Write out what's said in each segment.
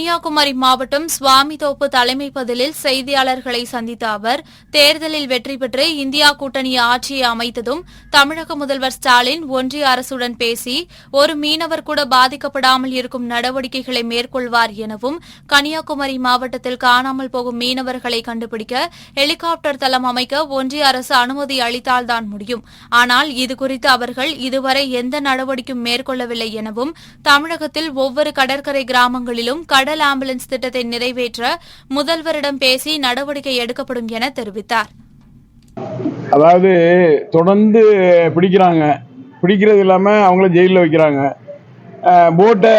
கன்னியாகுமரி மாவட்டம் சுவாமித்தோப்பு தலைமை பதிலில் செய்தியாளர்களை சந்தித்த அவர், தேர்தலில் வெற்றி பெற்று இந்தியா கூட்டணி ஆட்சியை அமைத்ததும் தமிழக முதல்வர் ஸ்டாலின் ஒன்றிய அரசுடன் பேசி ஒரு மீனவர் கூட பாதிக்கப்படாமல் இருக்கும் நடவடிக்கைகளை மேற்கொள்வார் எனவும், கன்னியாகுமரி மாவட்டத்தில் காணாமல் போகும் மீனவர்களை கண்டுபிடிக்க ஹெலிகாப்டர் தளம் அமைக்க ஒன்றிய அரசு அனுமதி அளித்தால்தான் முடியும். ஆனால் இதுகுறித்து அவர்கள் இதுவரை எந்த நடவடிக்கையும் மேற்கொள்ளவில்லை எனவும், தமிழகத்தில் ஒவ்வொரு கடற்கரை கிராமங்களிலும் கடல் ஆம்புலன்ஸ் திட்டத்தை நிறைவேற்ற முதல்வரிடம் பேசி நடவடிக்கை எடுக்கப்படும் என தெரிவித்தார். அதாவது தொடர்ந்து பிடிக்கிறது இல்லாம அவங்கள ஜெயிலில் வைக்கிறாங்க. போட்டை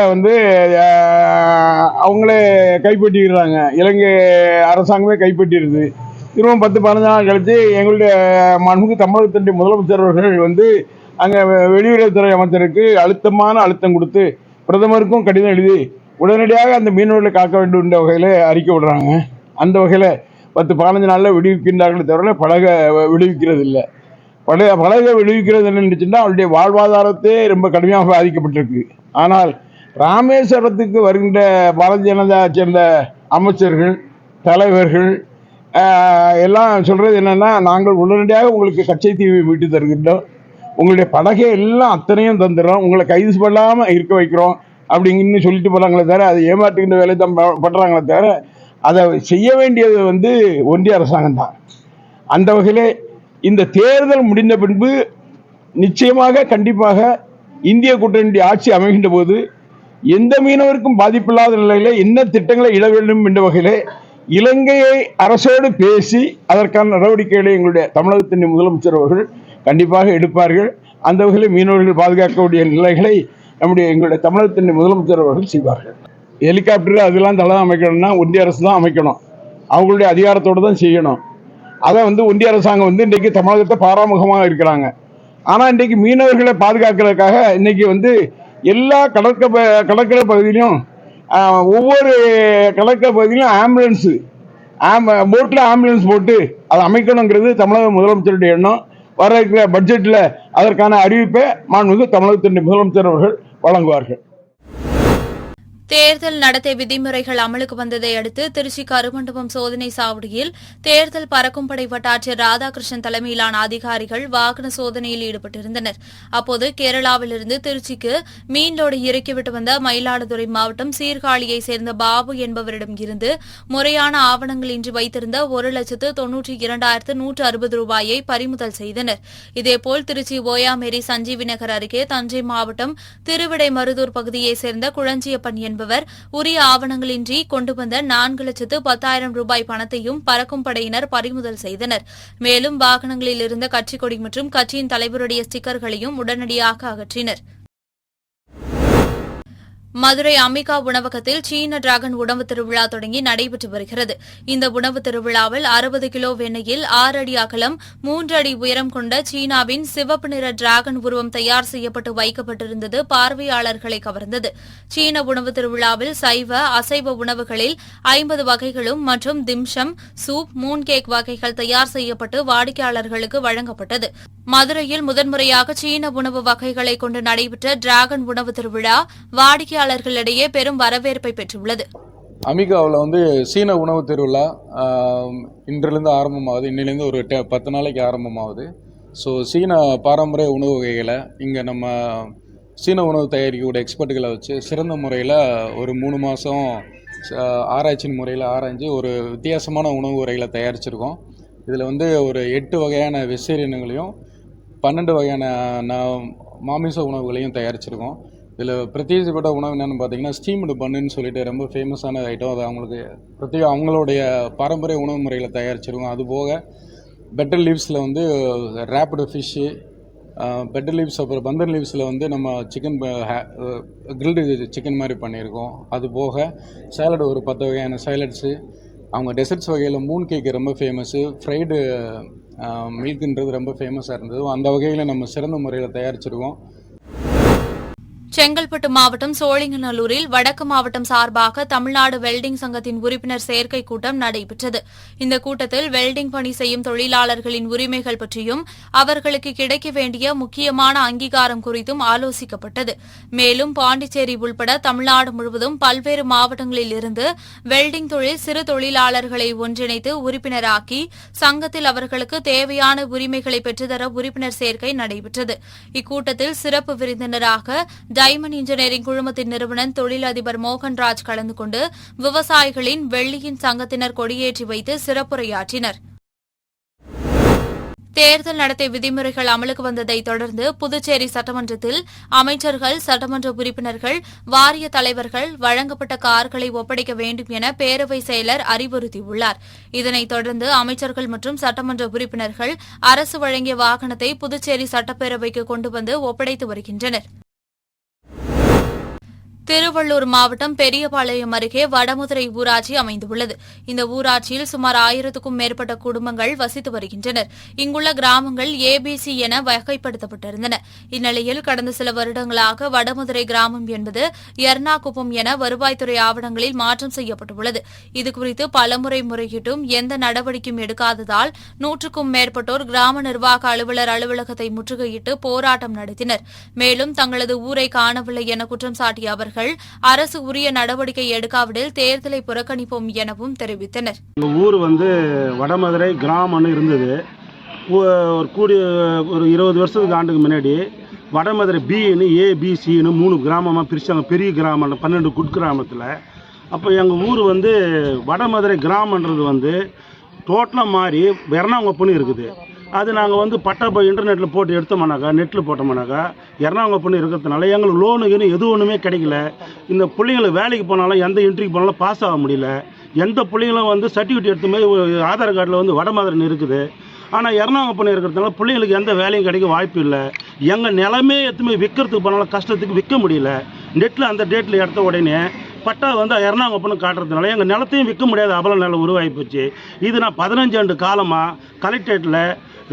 அவங்களே கைப்பற்றிடுறாங்க. இலங்கை அரசாங்கமே கைப்பற்றிடுது. திரும்ப 10-15 நாள் கழிச்சு எங்களுடைய மாண்புமிகு தமிழகத்தினுடைய முதலமைச்சர் அவர்கள் அங்கே வெளியுறவுத்துறை அமைச்சருக்கு அழுத்தம் கொடுத்து பிரதமருக்கும் கடிதம் எழுதி உடனடியாக அந்த மீனவர்களை காக்க வேண்டும் என்ற வகையில் அறிக்கை விடுறாங்க. அந்த வகையில் 10-15 நாளில் விடுவிக்கின்றார்கள் தவிர படக விடுவிக்கிறது இல்லை. படக விடுவிக்கிறது என்னன்னு அவருடைய வாழ்வாதாரத்தே ரொம்ப கடுமையாக பாதிக்கப்பட்டிருக்கு. ஆனால் ராமேஸ்வரத்துக்கு வருகின்ற பாரதிய ஜனதா சேர்ந்த அமைச்சர்கள், தலைவர்கள் எல்லாம் சொல்றது என்னன்னா, நாங்கள் உடனடியாக உங்களுக்கு கச்சைத்தீவை மீட்டு தருகின்றோம், உங்களுடைய படகை எல்லாம் அத்தனையும் தந்துடுறோம், உங்களை கைது பண்ணாமல் இருக்க வைக்கிறோம் அப்படிங்கன்னு சொல்லிட்டு போறாங்களே தவிர அதை ஏமாற்றுகின்ற வேலை தான் பண்றாங்களே தவிர அதை செய்ய வேண்டியது ஒன்றிய அரசாங்கம் தான். அந்த வகையிலே இந்த தேர்தல் முடிந்த பின்பு நிச்சயமாக கண்டிப்பாக இந்திய கூட்டணி ஆட்சி அமைகின்ற போது எந்த மீனவருக்கும் பாதிப்பில்லாத நிலையில என்ன திட்டங்களை இட வேண்டும் என்ற வகையிலே இலங்கையை அரசோடு பேசி அதற்கான நடவடிக்கைகளை எங்களுடைய தமிழகத்தின் முதலமைச்சர் அவர்கள் கண்டிப்பாக எடுப்பார்கள். அந்த வகையில் மீனவர்கள் பாதுகாக்கக்கூடிய நிலைகளை எங்களுடைய தமிழகத்தின் முதலமைச்சர் அவர்கள் செய்வார்கள். ஹெலிகாப்டர் அதெல்லாம் தளம் அமைக்கணும்னா ஒன்றிய அரசு தான் அமைக்கணும், அவங்களுடைய அதிகாரத்தோடு தான் செய்யணும். அதை ஒன்றிய அரசாங்கம் இன்றைக்கு தமிழகத்தை பாராமுகமாக இருக்கிறாங்க. ஆனால் இன்றைக்கு மீனவர்களை பாதுகாக்கிறதுக்காக இன்னைக்கு எல்லா கடற்கரை பகுதியிலும் ஒவ்வொரு கடற்கரை பகுதியிலும் ஆம்புலன்ஸு போட்டில் ஆம்புலன்ஸ் போட்டு அதை அமைக்கணுங்கிறது தமிழக முதலமைச்சருடைய எண்ணம். வர இருக்கிற பட்ஜெட்டில் அதற்கான அறிவிப்பை மாண்புமிகு தமிழகத்தின் முதலமைச்சர் அவர்கள் வழங்குவார்கள். தேர்தல் நடத்தை விதிமுறைகள் அமலுக்கு வந்ததை அடுத்து திருச்சி கருமண்டபம் சோதனை சாவடியில் தேர்தல் பறக்கும் படை வட்டாட்சியர் ராதாகிருஷ்ணன் தலைமையிலான அதிகாரிகள் வாகன சோதனையில் ஈடுபட்டிருந்தனர். அப்போது கேரளாவிலிருந்து திருச்சிக்கு மீன்லோடு இறக்கிவிட்டு வந்த மயிலாடுதுறை மாவட்டம் சீர்காழியை சேர்ந்த பாபு என்பவரிடம் இருந்து முறையான ஆவணங்களின்றி வைத்திருந்த 1,92,160 ரூபாயை பறிமுதல் செய்தனர். இதேபோல் திருச்சி ஓயாமேரி சஞ்சீவி நகர் அருகே தஞ்சை மாவட்டம் திருவிடைமருதூர் பகுதியைச் சேர்ந்த குளஞ்சியப்பன் என்பவர் உரிய ஆவணங்களின்றி கொண்டு வந்த 4,10,000 ரூபாய் பணத்தையும் பறக்கும் படையினர் பறிமுதல் செய்தனர். மேலும் வாகனங்களில் இருந்த கட்சிக் கொடி மற்றும் கட்சியின் தலைவருடைய ஸ்டிக்கர்களையும் உடனடியாக அகற்றினர். மதுரை அம்பிகா உணவகத்தில் சீன டிராகன் உணவு திருவிழா தொடங்கி நடைபெற்று வருகிறது. இந்த உணவு திருவிழாவில் 60 கிலோ வெண்ணெயில் 6 அடி அகலம் 3 அடி உயரம் கொண்ட சீனாவின் சிவப்பு நிற டிராகன் உருவம் தயார் செய்யப்பட்டு வைக்கப்பட்டிருந்தது பார்வையாளர்களை கவர்ந்தது. சீன உணவு திருவிழாவில் சைவ, அசைவ உணவுகளில் 50 வகைகளும் மற்றும் திம்சம், சூப், மூன் கேக் வகைகள் தயார் செய்யப்பட்டு வாடிக்கையாளர்களுக்கு வழங்கப்பட்டது. மதுரையில் முதன்முறையாக சீன உணவு வகைகளை கொண்டு நடைபெற்ற டிராகன் உணவு திருவிழா வாடிக்கையாளர்களிடையே பெரும் வரவேற்பை பெற்றுள்ளது. அம்பிகாவில் சீன உணவு திருவிழா இன்றிலிருந்து ஆரம்பமாகுது. இன்னிலேருந்து ஒரு 10 நாளைக்கு ஆரம்பமாகுது. ஸோ சீன பாரம்பரிய உணவு வகைகளை இங்கே நம்ம சீன உணவு தயாரிக்கக்கூடிய எக்ஸ்பர்ட்டுகளை வச்சு சிறந்த முறையில் ஒரு 3 மாதம் ஆராய்ச்சியின் முறையில் ஆராய்ஞ்சு ஒரு வித்தியாசமான உணவு வகைகளை தயாரிச்சிருக்கோம். இதில் ஒரு 8 வகையான வெஜிடேரியன்களையும் 12 வகையான மாமிச உணவுகளையும் தயாரிச்சிருக்கோம். இதில் பிரத்யேகப்பட்ட உணவு என்னென்னு பார்த்தீங்கன்னா ஸ்டீம்டு பன்னுன்னு சொல்லிட்டு ரொம்ப ஃபேமஸான ஐட்டம். அது அவங்களுக்கு அவங்களுடைய பாரம்பரிய உணவு முறையில் தயாரிச்சிருக்கோம். அதுபோக பெட்டர் லீவ்ஸில் ரேப்பிடு ஃபிஷ்ஷு, பெட்டர் லீவ்ஸ், அப்புறம் பந்தர் லீவ்ஸில் நம்ம சிக்கன் கிரில்டு சிக்கன் மாதிரி பண்ணியிருக்கோம். அதுபோக சேலட் ஒரு 10 வகையான சேலட்ஸு, அவங்க டெசர்ட்ஸ் வகையில் மூன் கேக்கு ரொம்ப ஃபேமஸ்ஸு, ஃப்ரைடு மில்க்குன்றது ரொம்ப ஃபேமஸாக இருந்தது. அந்த வகையில் நம்ம சிறந்த முறையில் தயாரிச்சிருக்கோம். செங்கல்பட்டு மாவட்டம் சோழிங்கநல்லூரில் வடக்கு மாவட்டம் சார்பாக தமிழ்நாடு வெல்டிங் சங்கத்தின் உறுப்பினர் சேர்க்கை கூட்டம் நடைபெற்றது. இந்த கூட்டத்தில் வெல்டிங் பணி செய்யும் தொழிலாளர்களின் உரிமைகள் பற்றியும் அவர்களுக்கு கிடைக்க வேண்டிய முக்கியமான அங்கீகாரம் குறித்தும் ஆலோசிக்கப்பட்டது. மேலும் பாண்டிச்சேரி உள்பட தமிழ்நாடு முழுவதும் பல்வேறு மாவட்டங்களில் இருந்து வெல்டிங் தொழில் சிறு தொழிலாளர்களை ஒன்றிணைத்து உறுப்பினராக்கி சங்கத்தில் அவர்களுக்கு தேவையான உரிமைகளை பெற்றுத்தர உறுப்பினர் சேர்க்கை நடைபெற்றது. இக்கூட்டத்தில் சிறப்பு விருந்தினராக டைமண்ட் இன்ஜினியரிங் குழுமத்தின் நிறுவனர் தொழிலதிபர் மோகன்ராஜ் கலந்து கொண்டு விவசாயிகளின் வெள்ளியின் சங்கத்தினர் கொடியேற்றி வைத்து சிறப்புரையாற்றினர். தேர்தல் நடத்தை விதிமுறைகள் அமலுக்கு வந்ததை தொடர்ந்து புதுச்சேரி சட்டமன்றத்தில் அமைச்சர்கள், சட்டமன்ற உறுப்பினர்கள், வாரிய தலைவர்கள் வழங்கப்பட்ட கார்களை ஒப்படைக்க வேண்டும் என பேரவைச் செயலர் அறிவுறுத்தியுள்ளார். இதனைத் தொடர்ந்து அமைச்சர்கள் மற்றும் சட்டமன்ற உறுப்பினர்கள் அரசு வழங்கிய வாகனத்தை புதுச்சேரி சட்டப்பேரவைக்கு கொண்டு வந்து ஒப்படைத்து வருகின்றனர். திருவள்ளூர் மாவட்டம் பெரியபாளையம் அருகே வடமுதுரை ஊராட்சி அமைந்துள்ளது. இந்த ஊராட்சியில் சுமார் 1000க்கும் மேற்பட்ட குடும்பங்கள் வசித்து வருகின்றனர். இங்குள்ள கிராமங்கள் ABC என வகைப்படுத்தப்பட்டிருந்தன. இந்நிலையில் கடந்த சில வருடங்களாக வடமுதுரை கிராமம் என்பது எர்ணாகுப்பம் என வருவாய்த்துறை ஆவணங்களில் மாற்றம் செய்யப்பட்டுள்ளது. இதுகுறித்து பலமுறை முறையிட்டும் எந்த நடவடிக்கையும் எடுக்காததால் 100க்கும் மேற்பட்டோர் கிராம நிர்வாக அலுவலர் அலுவலகத்தை முற்றுகையிட்டு போராட்டம் நடத்தினர். மேலும் தங்களது ஊரை காணவில்லை என குற்றம் சாட்டிய அவர்கள் அரசு உரிய நடவடிக்கை எடுக்காவிடில் தேர்தலை புறக்கணிப்போம் எனவும் தெரிவித்தனர். ஊர் வடமதுரை கிராமம்னு இருந்தது. ஒரு 20 வருஷத்துக்கு ஆண்டுக்கு முன்னாடி வடமதுரை பின்னு ABCன்னு 3 கிராமமாக பிரிச்சாங்க. பெரிய கிராமம் 12 குட்கிராமத்தில். அப்போ எங்கள் ஊர் வடமதுரை கிராமன்றது டோட்டலாக மாறி எர்ணாகுப்பம்னு இருக்குது. அது நாங்கள் பட்டா போய் இன்டர்நெட்டில் போட்டு எடுத்தோம்னாக்கா, நெட்டில் போட்டோம்னாக்கா எர்ணாகுப்பம்னு இருக்கிறதுனால எங்களுக்கு லோனுக்குன்னு எது ஒன்றுமே கிடைக்கல. இந்த பிள்ளைங்களுக்கு வேலைக்கு போனாலும் எந்த இன்ட்ரிக்கு போனாலும் பாஸ் ஆக முடியல. எந்த பிள்ளைங்களும் சர்டிஃபிகேட் எடுத்து போய் ஆதார் கார்டில் வடமதுரைன்னு இருக்குது. ஆனால் எர்ணாகுப்பம் இருக்கிறதுனால பிள்ளைங்களுக்கு எந்த வேலையும் கிடைக்க வாய்ப்பு இல்லை. எங்கள் நிலமே எடுத்துமே விற்கிறதுக்கு போனாலும் கஷ்டத்துக்கு விற்க முடியல. நெட்டில் அந்த டேட்டில் எடுத்த உடனே பட்டா எர்ணாகுப்பம்னு காட்டுறதுனால எங்கள் நிலத்தையும் விற்க முடியாத அவல நிலம் உருவாகி போச்சு. இது நான் 15 ஆண்டு காலமாக கலெக்டரேட்டில்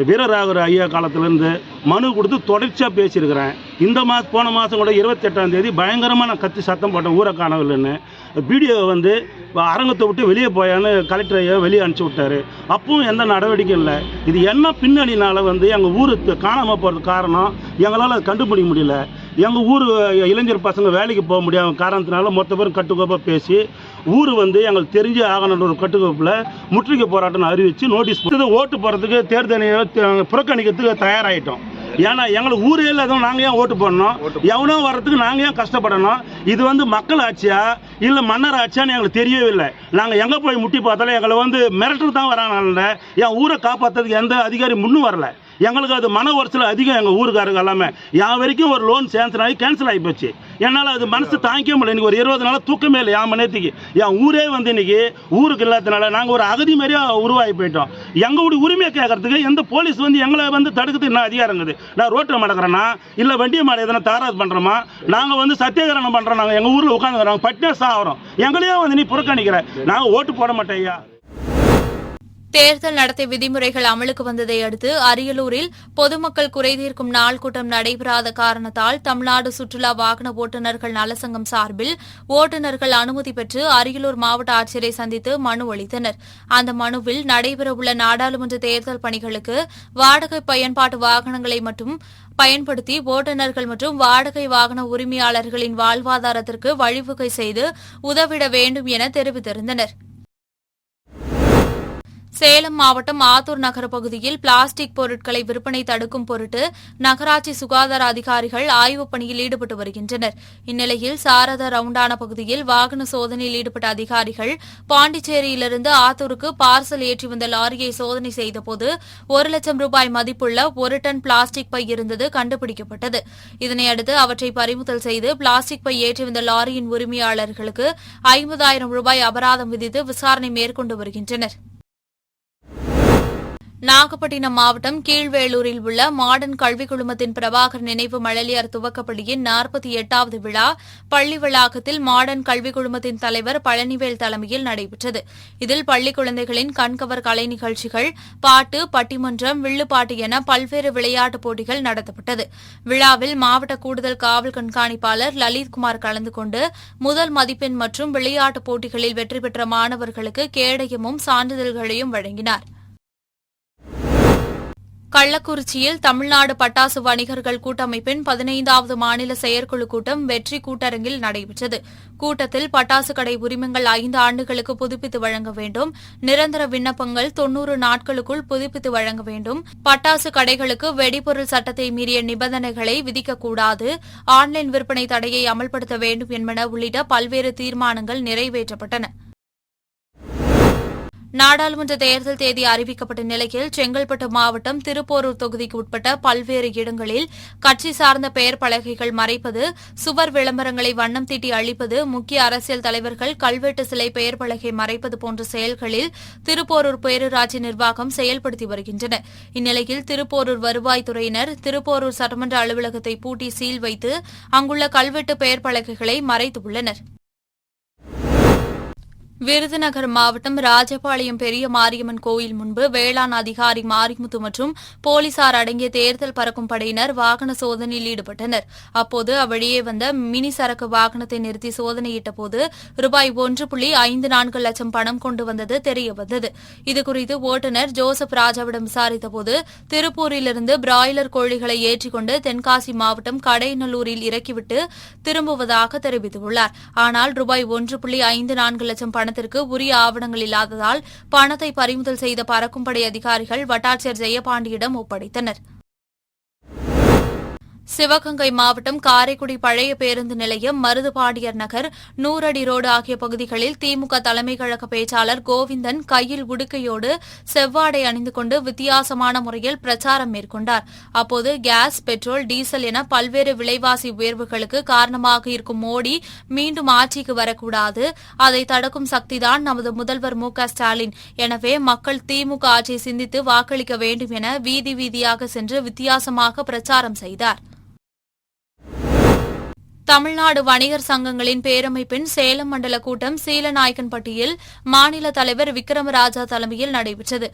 வீரராகவர் ஐயா காலத்திலேருந்து மனு கொடுத்து தொடர்ச்சியாக பேசியிருக்கிறேன். இந்த போன மாதம் கூட 28ஆம் தேதி பயங்கரமாக நான் கத்தி சத்தம் போட்டேன் ஊரை காணவில்லைன்னு. பிடிஓ அரங்கத்தை விட்டு வெளியே போயான்னு கலெக்டர் ஐயா வெளியே அனுப்பிச்சி விட்டார். அப்பவும் எந்த நடவடிக்கையும் இல்லை. இது என்ன பின்னணினால் எங்கள் ஊருக்கு காணாமல் போகிறதுக்கு காரணம் எங்களால் அதை கண்டுபிடிக்க முடியல. எங்கள் ஊர் இளைஞர் பசங்க வேலைக்கு போக முடியாத காரணத்தினால மொத்த பேரும் கட்டுக்கோப்பாக பேசி ஊர் எங்களுக்கு தெரிஞ்சு ஆகணுன்ற ஒரு கட்டுக்கோப்பில் முற்றுகை போராட்டம் அறிவித்து நோட்டீஸ் ஓட்டு போகிறதுக்கு தேர்தலை புறக்கணிக்கிறதுக்கு தயாராகிட்டோம். ஏன்னா எங்களுக்கு ஊரே இல்லாதவங்க நாங்கள் ஏன் ஓட்டு போடணும்? எவனோ வர்றதுக்கு நாங்கள் ஏன் கஷ்டப்படணும்? இது மக்கள் ஆட்சியா இல்லை மன்னர் ஆட்சியான்னு எங்களுக்கு தெரியவே இல்லை. நாங்கள் எங்கே போய் முட்டி பார்த்தாலும் எங்களை மிரட்டு தான் வராங்க. என் ஊரை காப்பாற்றுறதுக்கு எந்த அதிகாரி முன்னும் வரல. எங்களுக்கு அது மன உரைச்சல் அதிகம். எங்கள் ஊருக்காரங்க எல்லாமே என் வரைக்கும் ஒரு லோன் சேங்ஷன் ஆகி கேன்சல் ஆகி போச்சு. என்னால் அது மனசு தாங்கிக்க முடியல. இன்றைக்கி ஒரு 20 நாளாக தூக்கமே இல்லை. என் மனத்துக்கு என் ஊரே இன்றைக்கி ஊருக்கு இல்லாததுனால நாங்கள் ஒரு அகதி மாதிரியே உருவாகி போயிட்டோம். எங்களுடைய உரிமையை கேட்கறதுக்கு எந்த போலீஸ் எங்களை தடுக்கிறதுக்கு என்ன அதிகாரம் இருக்குது? நான் ரோட்டில் மடக்கிறேன்னா இல்லை வண்டியை மாட எதனா தாராது பண்ணுறோமா? நாங்கள் சத்தியாகிரகம் பண்ணுறோம். நாங்கள் எங்கள் ஊரில் உட்காந்துக்கிறோம், பட்டினா சாகிறோம். எங்களையும் நீ புறக்கணிக்கிற. நாங்கள் ஓட்டு போட மாட்டேன் ஐயா. தேர்தல் நடத்தை விதிமுறைகள் அமலுக்கு வந்ததை அடுத்து அரியலூரில் பொதுமக்கள் குறைதீர்க்கும் நாள் கூட்டம் நடைபெறாத காரணத்தால் தமிழ்நாடு சுற்றுலா வாகன ஓட்டுநர்கள் நலசங்கம் சார்பில் ஓட்டுநர்கள் அனுமதி பெற்று அரியலூர் மாவட்ட ஆட்சியரை சந்தித்து மனு அளித்தனர். அந்த மனுவில் நடைபெறவுள்ள நாடாளுமன்ற தேர்தல் பணிகளுக்கு வாடகை பயன்பாட்டு வாகனங்களை மட்டும் பயன்படுத்தி ஓட்டுநர்கள் மற்றும் வாடகை வாகன உரிமையாளர்களின் வாழ்வாதாரத்திற்கு வழிவகை செய்து உதவிட வேண்டும் என தெரிவித்திருந்தனர். சேலம் மாவட்டம் ஆத்தூர் நகர பகுதியில் பிளாஸ்டிக் பொருட்களை விற்பனை தடுக்கும் பொருட்டு நகராட்சி சுகாதார அதிகாரிகள் ஆய்வுப் பணியில் ஈடுபட்டு வருகின்றனர். இந்நிலையில் சாரதா ரவுண்டானா பகுதியில் வாகன சோதனையில் ஈடுபட்ட அதிகாரிகள் பாண்டிச்சேரியிலிருந்து ஆத்தூருக்கு பார்சல் ஏற்றி வந்த லாரியை சோதனை செய்தபோது 1 லட்சம் ரூபாய் மதிப்புள்ள 1 டன் பிளாஸ்டிக் பை இருந்தது கண்டுபிடிக்கப்பட்டது. இதனையடுத்து அவற்றை பறிமுதல் செய்து பிளாஸ்டிக் பை ஏற்றி வந்த லாரியின் உரிமையாளர்களுக்கு 50,000 ரூபாய் அபராதம் விதித்து விசாரணை மேற்கொண்டு வருகின்றனர். நாகப்பட்டினம் மாவட்டம் கீழ்வேளூரில் உள்ள மாடர்ன் கல்விக் குழுமத்தின் பிரபாகர் நினைவு மழலையர் துவக்கப்பள்ளியின் 48வது விழா பள்ளி வளாகத்தில் மாடர்ன் கல்விக் குழுமத்தின் தலைவர் பழனிவேல் தலைமையில் நடைபெற்றது. இதில் பள்ளிக் குழந்தைகளின் கண்கவர் கலை நிகழ்ச்சிகள், பாட்டு, பட்டிமன்றம், வில்லுப்பாட்டு என பல்வேறு விளையாட்டுப் போட்டிகள் நடத்தப்பட்டது. விழாவில் மாவட்ட கூடுதல் காவல் கண்காணிப்பாளர் லலித்குமார் கலந்து கொண்டு முதல் மதிப்பெண் மற்றும் விளையாட்டுப் போட்டிகளில் வெற்றி பெற்ற மாணவர்களுக்கு கேடயமும் சான்றிதழ்களையும் வழங்கினார். கள்ளக்குறிச்சியில் தமிழ்நாடு பட்டாசு வணிகர்கள் கூட்டமைப்பின் 15வது மாநில செயற்குழு கூட்டம் வெற்றி கூட்டரங்கில் நடைபெற்றது. கூட்டத்தில் பட்டாசு கடை உரிமங்கள் 5 ஆண்டுகளுக்கு புதுப்பித்து வழங்க வேண்டும், நிரந்தர விண்ணப்பங்கள் 90 நாட்களுக்குள் புதுப்பித்து வழங்க வேண்டும், பட்டாசு கடைகளுக்கு வெடிபொருள் சட்டத்தை மீறிய நிபந்தனைகளை விதிக்கக்கூடாது, ஆன்லைன் விற்பனை தடையை அமல்படுத்த வேண்டும் என்பன உள்ளிட்ட பல்வேறு தீர்மானங்கள் நிறைவேற்றப்பட்டன. நாடாளுமன்ற தேர்தல் தேதி அறிவிக்கப்பட்ட நிலையில் செங்கல்பட்டு மாவட்டம் திருப்போரூர் தொகுதிக்கு உட்பட்ட பல்வேறு இடங்களில் கட்சி சார்ந்த பெயர் பலகைகள் மறைப்பது, சுவர் விளம்பரங்களை வண்ணம் தீட்டி அளிப்பது, முக்கிய அரசியல் தலைவர்கள் கல்வெட்டு சிலை பெயர் பலகை மறைப்பது போன்ற செயல்களில் திருப்போரூர் பேரூராட்சி நிர்வாகம் செயல்படுத்தி வருகின்றனர். இந்நிலையில் திருப்போரூர் வருவாய்த்துறையினர் திருப்போரூர் சட்டமன்ற அலுவலகத்தை பூட்டி சீல் வைத்து அங்குள்ள கல்வெட்டு பெயர் பலகைகளை மறைத்துள்ளனர். விருதுநகர் மாவட்டம் ராஜபாளையம் பெரிய மாரியம்மன் கோயில் முன்பு வேளாண் அதிகாரி மாரிமுத்து மற்றும் போலீசார் அடங்கிய தேர்தல் பறக்கும் படையினர் வாகன சோதனையில் ஈடுபட்டனர். அப்போது அவ்வழியே வந்த மினி சரக்கு வாகனத்தை நிறுத்தி சோதனையிட்டபோது ரூபாய் 1.54 லட்சம் பணம் கொண்டு வந்தது தெரியவந்தது. இதுகுறித்து ஓட்டுநர் ஜோசப் ராஜாவிடம் விசாரித்தபோது திருப்பூரிலிருந்து பிராய்லர் கோழிகளை ஏற்றிக்கொண்டு தென்காசி மாவட்டம் கடையநல்லூரில் இறக்கிவிட்டு திரும்புவதாக தெரிவித்துள்ளார். ஆனால் ரூபாய் 1.54 லட்சம் பணத்திற்கு உரிய ஆவணங்கள் இல்லாததால் பணத்தை பறிமுதல் செய்த பறக்கும் படை அதிகாரிகள் வட்டாட்சியர் ஜெயபாண்டியிடம் ஒப்படைத்தனர். சிவகங்கை மாவட்டம் காரைக்குடி பழைய பேருந்து நிலையம், மருதுபாண்டியர் நகர், 100 அடி ரோடு ஆகிய பகுதிகளில் திமுக தலைமை கழக பேச்சாளர் கோவிந்தன் கையில் உடுக்கையோடு செவ்வாடை அணிந்து கொண்டு வித்தியாசமான முறையில் பிரச்சாரம் மேற்கொண்டார். அப்போது கேஸ், பெட்ரோல், டீசல் என பல்வேறு விலைவாசி உயர்வுகளுக்கு காரணமாக இருக்கும் மோடி மீண்டும் ஆட்சிக்கு வரக்கூடாது, அதை தடுக்கும் சக்திதான் நமது முதல்வர் மு.க.ஸ்டாலின், எனவே மக்கள் திமுக ஆட்சியை சிந்தித்து வாக்களிக்க வேண்டும் என வீதி வீதியாக சென்று வித்தியாசமாக பிரச்சாரம் செய்தார். தமிழ்நாடு வணிகர் சங்கங்களின் பேரமைப்பின் சேலம் மண்டல கூட்டம் சீலநாயக்கன்பட்டியில் மாநில தலைவர் விக்ரமராஜா தலைமையில் நடைபெற்றது.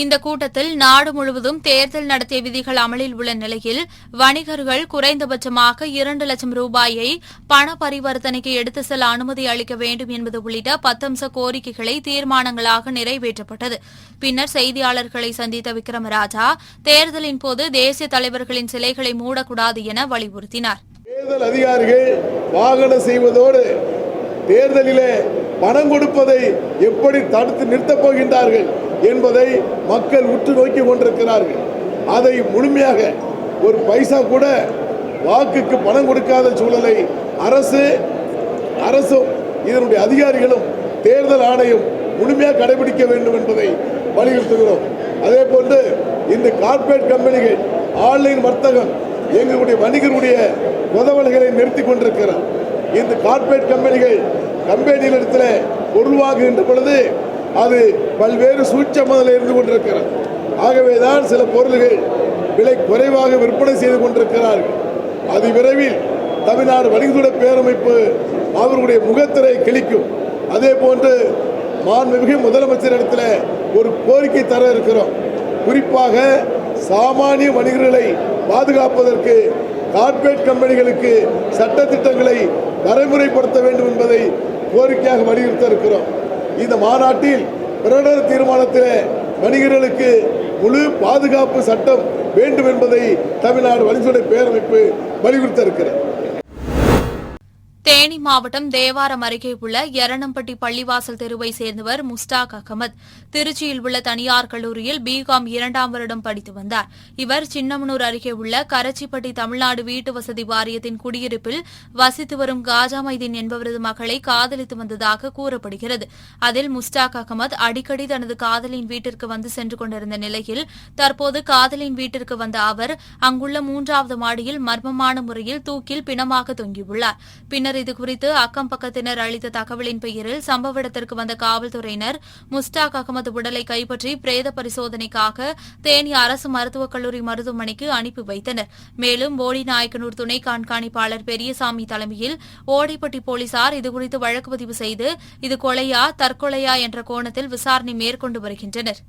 இந்த கூட்டத்தில் நாடு முழுவதும் தேர்தல் நடத்திய விதிகள் அமலில் உள்ள நிலையில் வணிகர்கள் குறைந்தபட்சமாக 2 லட்சம் ரூபாயை பண பரிவர்த்தனைக்கு எடுத்து செல்ல அனுமதி அளிக்க வேண்டும் என்பது உள்ளிட்ட 10 அம்ச கோரிக்கைகளை தீர்மானங்களாக நிறைவேற்றப்பட்டது. பின்னர் செய்தியாளர்களை சந்தித்த விக்ரமராஜா தேர்தலின் போது தேசிய தலைவர்களின் சிலைகளை மூடக்கூடாது என வலியுறுத்தினார். தேர்தல் அதிகாரிகள் வாகனம் செய்வதோடு தேர்தலிலே பணம் கொடுப்பதை எப்படி தடுத்து நிறுத்தப் போகின்றார்கள் என்பதை மக்கள் உற்று நோக்கி கொண்டிருக்கிறார்கள். அதை முழுமையாக ஒரு பைசா கூட வாக்குக்கு பணம் கொடுக்காத சூழலை அரசும் இதனுடைய அதிகாரிகளும் தேர்தல் ஆணையம் முழுமையாக கடைபிடிக்க வேண்டும் என்பதை வலியுறுத்துகிறோம். அதே போன்று இந்த கார்ப்பரேட் கம்பெனிகள் ஆன்லைன் வர்த்தகம் எங்களுடைய வணிகருடைய உதவல்களை நிறுத்தி கொண்டிருக்கிறார். இந்த கார்ப்பரேட் கம்பெனிகளிடத்தில் பொருள் வாங்குகின்ற பொழுது அது பல்வேறு சூட்சமதில் இருந்து கொண்டிருக்கிறது. ஆகவேதான் சில பொருள்கள் விலை குறைவாக விற்பனை செய்து கொண்டிருக்கிறார்கள். அது விரைவில் தமிழ்நாடு வணிகத்துறை பேரமைப்பு அவர்களுடைய முகத்திரை கிழிக்கும். அதே போன்று மாண்புமிகு முதலமைச்சரிடத்தில் ஒரு கோரிக்கை தர இருக்கிறோம். குறிப்பாக சாமானிய வணிகர்களை பாதுகாப்பதற்கு கார்ப்பரேட் கம்பெனிகளுக்கு சட்டத்திட்டங்களை நடைமுறைப்படுத்த வேண்டும் என்பதை கோரிக்கையாக வலியுறுத்த இருக்கிறோம். இந்த மாநாட்டில் பிரகடன தீர்மானத்தில் வணிகர்களுக்கு முழு பாதுகாப்பு சட்டம் வேண்டும் என்பதை தமிழ்நாடு வணிகத்துறை பேரமைப்பு வலியுறுத்த இருக்கிறது. தேனி மாவட்டம் தேவாரம் அருகே உள்ள எரணம்பட்டி பள்ளிவாசல் தெருவை சேர்ந்தவர் முஸ்டாக் அகமது. திருச்சியில் உள்ள தனியார் கல்லூரியில் பிகாம் 2ஆம் வருடம் படித்து வந்தார். இவர் சின்னமனூர் அருகே உள்ள கரச்சிப்பட்டி தமிழ்நாடு வீட்டு வசதி வாரியத்தின் குடியிருப்பில் வசித்து வரும் காஜா மைதீன் என்பவரது மகளை காதலித்து வந்ததாக கூறப்படுகிறது. அதில் முஸ்டாக் அகமது அடிக்கடி தனது காதலின் வீட்டிற்கு வந்து சென்று கொண்டிருந்த நிலையில் தற்போது காதலின் வீட்டிற்கு வந்த அவர் அங்குள்ள 3வது மாடியில் மர்மமான முறையில் தூக்கில் பிணமாக தொங்கியுள்ளார். பின்னர் பின்னர் இதுகுறித்து அக்கம் பக்கத்தினர் அளித்த தகவலின் பெயரில் சம்பவ இடத்திற்கு வந்த காவல்துறையினர் முஸ்டாக் அகமது உடலை கைப்பற்றி பிரேத பரிசோதனைக்காக தேனி அரசு மருத்துவக் கல்லூரி மருத்துவமனைக்கு அனுப்பி வைத்தனர். மேலும் போடிநாயக்கனூர் துணை கண்காணிப்பாளர் பெரியசாமி தலைமையில் ஓடைப்பட்டி போலீசார் இதுகுறித்து வழக்கு பதிவு செய்து இது கொலையா தற்கொலையா என்ற கோணத்தில் விசாரணை மேற்கொண்டு வருகின்றனர்.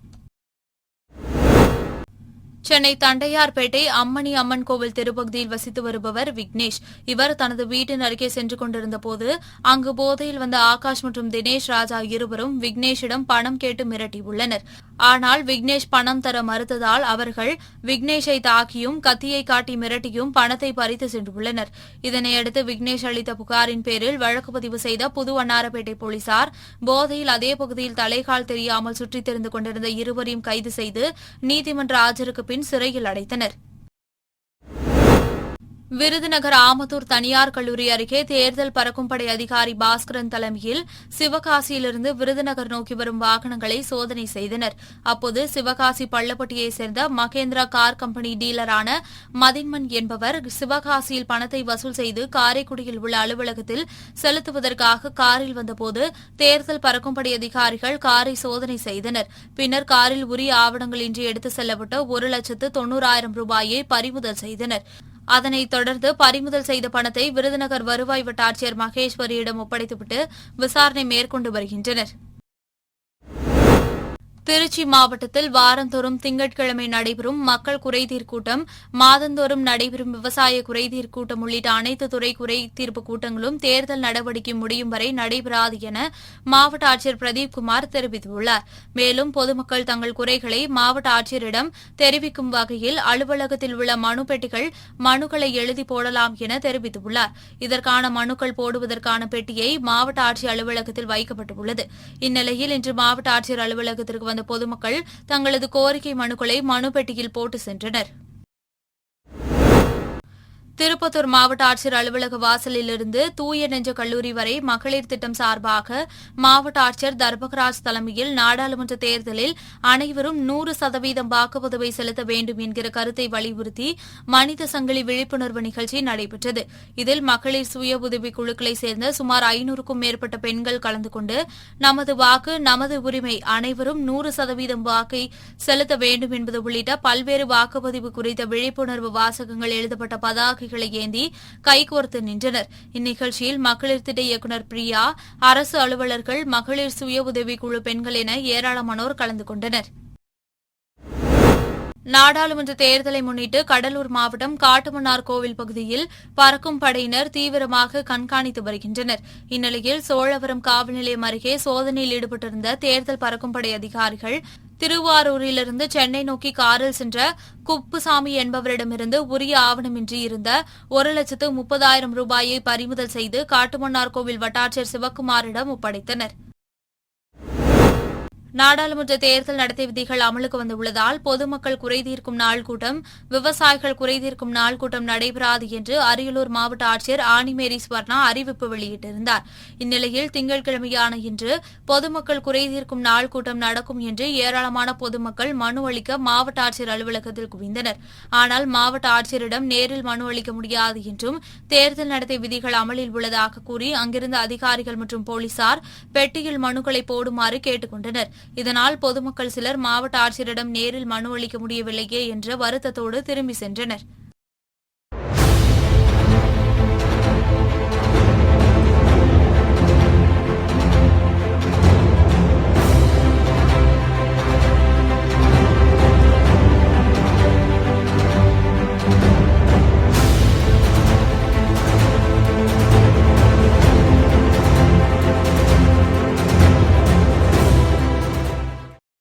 சென்னை தண்டையார்பேட்டை அம்மணி அம்மன் கோவில் தெருப்பகுதியில் வசித்து வருபவர் விக்னேஷ். இவர் தனது வீட்டின் அருகே சென்று கொண்டிருந்தபோது அங்கு போதையில் வந்த ஆகாஷ் மற்றும் தினேஷ் ராஜா இருவரும் விக்னேஷிடம் பணம் கேட்டு மிரட்டியுள்ளனர். ஆனால் விக்னேஷ் பணம் தர மறுத்ததால் அவர்கள் விக்னேஷை தாக்கியும் கத்தியை காட்டி மிரட்டியும் பணத்தை பறித்து சென்றுள்ளனர். இதனையடுத்து விக்னேஷ் அளித்த புகாரின் பேரில் வழக்கு பதிவு செய்த புது வண்ணாரப்பேட்டை போலீசார் போதையில் அதே பகுதியில் தலைகால் தெரியாமல் சுற்றித் திரிந்து கொண்டிருந்த இருவரையும் கைது செய்து நீதிமன்ற ஆஜருக்கு பின் சிறையில் அடைத்தனர். விருதுநகர் ஆமத்தூர் தனியார் கல்லூரி அருகே தேர்தல் பறக்கும் படை அதிகாரி பாஸ்கரன் தலைமையில் சிவகாசியிலிருந்து விருதுநகர் நோக்கி வரும் வாகனங்களை சோதனை செய்தனர். அப்போது சிவகாசி பள்ளப்பட்டியைச் சேர்ந்த மகேந்திரா கார் கம்பெனி டீலரான மதின்மன் என்பவர் சிவகாசியில் பணத்தை வசூல் செய்து காரைக்குடியில் உள்ள அலுவலகத்தில் செலுத்துவதற்காக காரில் வந்தபோது தேர்தல் பறக்கும் படை அதிகாரிகள் காரை சோதனை செய்தனர். பின்னர் காரில் உரிய ஆவணங்கள் இன்றி எடுத்துச் செல்லப்பட்ட 1,90,000 ரூபாயை பறிமுதல் செய்தனர். அதனைத் தொடர்ந்து பறிமுதல் செய்த பணத்தை விருதுநகர் வருவாய் வட்டாட்சியர் மகேஸ்வரியிடம் ஒப்படைத்துவிட்டு விசாரணை மேற்கொண்டு வருகின்றனர். திருச்சி மாவட்டத்தில் வாரந்தோறும் திங்கட்கிழமை நடைபெறும் மக்கள் குறைதீர் கூட்டம், மாதந்தோறும் நடைபெறும் விவசாய குறைதீர் கூட்டம் உள்ளிட்ட அனைத்து துறை குறைதீர்ப்பு கூட்டங்களும் தேர்தல் நடவடிக்கை முடியும் வரை நடைபெறாது என மாவட்ட ஆட்சியர் பிரதீப்குமார் தெரிவித்துள்ளார். மேலும் பொதுமக்கள் தங்கள் குறைகளை மாவட்ட ஆட்சியரிடம் தெரிவிக்கும் வகையில் அலுவலகத்தில் உள்ள மனு பெட்டிகள் மனுக்களை எழுதி போடலாம் என தெரிவித்துள்ளார். இதற்கான மனுக்கள் போடுவதற்கான பெட்டியை மாவட்ட ஆட்சியர் அலுவலகத்தில் வைக்கப்பட்டுள்ளது. இந்நிலையில் இன்று மாவட்ட ஆட்சியர் அலுவலகத்திற்கு வந்த பொதுமக்கள் தங்களது கோரிக்கை மனுக்களை மனு பெட்டியில் போட்டு சென்றனர். திருப்பத்தூர் மாவட்ட ஆட்சியர் அலுவலக வாசலிலிருந்து தூய நெஞ்ச கல்லூரி வரை மகளிர் திட்டம் சார்பாக மாவட்ட ஆட்சியர் தர்பகராஜ் தலைமையில் நாடாளுமன்ற தேர்தலில் அனைவரும் 100% வாக்குப்பதிவை செலுத்த வேண்டும் என்கிற கருத்தை வலியுறுத்தி மனித சங்கிலி விழிப்புணர்வு நிகழ்ச்சி நடைபெற்றது. இதில் மகளிர் சுய உதவிக் குழுக்களைச் சேர்ந்த சுமார் 500க்கும் மேற்பட்ட பெண்கள் கலந்து கொண்டு நமது வாக்கு நமது உரிமை, அனைவரும் 100% வாக்கை செலுத்த வேண்டும் என்பது உள்ளிட்ட பல்வேறு வாக்குப்பதிவு குறித்த விழிப்புணர்வு வாசகங்கள் எழுதப்பட்ட பதாகை ஏந்தி கைகோர்த்து நின்றனர். இந்நிகழ்ச்சியில் மகளிர் திட்ட இயக்குநர் பிரியா, அரசு அலுவலர்கள், மகளிர் சுய உதவிக் குழு பெண்கள் என ஏராளமானோர் கலந்து கொண்டனர். நாடாளுமன்ற தேர்தலை முன்னிட்டு கடலூர் மாவட்டம் காட்டுமன்னார் கோவில் பகுதியில் பறக்கும் படையினர் தீவிரமாக கண்காணித்து வருகின்றனர். இந்நிலையில் சோழவரம் காவல் நிலையம் அருகே சோதனையில் ஈடுபட்டிருந்த தேர்தல் பறக்கும் படை அதிகாரிகள் திருவாரூரிலிருந்து சென்னை நோக்கி காரில் சென்ற குப்புசாமி என்பவரிடமிருந்து உரிய ஆவணமின்றி இருந்த 1,30,000 ரூபாயை பறிமுதல் செய்து காட்டுமன்னார் கோவில் வட்டாட்சியர் சிவக்குமாரிடம் ஒப்படைத்தனர். நாடாளுமன்ற தேர்தல் நடத்தை விதிகள் அமலுக்கு வந்துள்ளதால் பொதுமக்கள் குறைதீர்க்கும் நாள் கூட்டம், விவசாயிகள் குறைதீர்க்கும் நாள் கூட்டம் நடைபெறாது என்று அரியலூர் மாவட்ட ஆட்சியர் ஆனிமேரி ஸ்வர்ணா அறிவிப்பு வெளியிட்டிருந்தார். இந்நிலையில் திங்கட்கிழமையான இன்று பொதுமக்கள் குறைதீர்க்கும் நாள் கூட்டம் நடக்கும் என்று ஏராளமான பொதுமக்கள் மனு அளிக்க மாவட்ட ஆட்சியர் அலுவலகத்தில் குவிந்தனர். ஆனால் மாவட்ட ஆட்சியரிடம் நேரில் மனு அளிக்க முடியாது என்றும் தேர்தல் நடத்தை விதிகள் அமலில் உள்ளதாக கூறி அங்கிருந்த அதிகாரிகள் மற்றும் போலீசார் பெட்டியில் மனுக்களை போடுமாறு கேட்டுக் கொண்டனர். இதனால் பொதுமக்கள் சிலர் மாவட்ட ஆட்சியரிடம் நேரில் மனு அளிக்க முடியவில்லையே என்ற வருத்தத்தோடு திரும்பி சென்றனர்.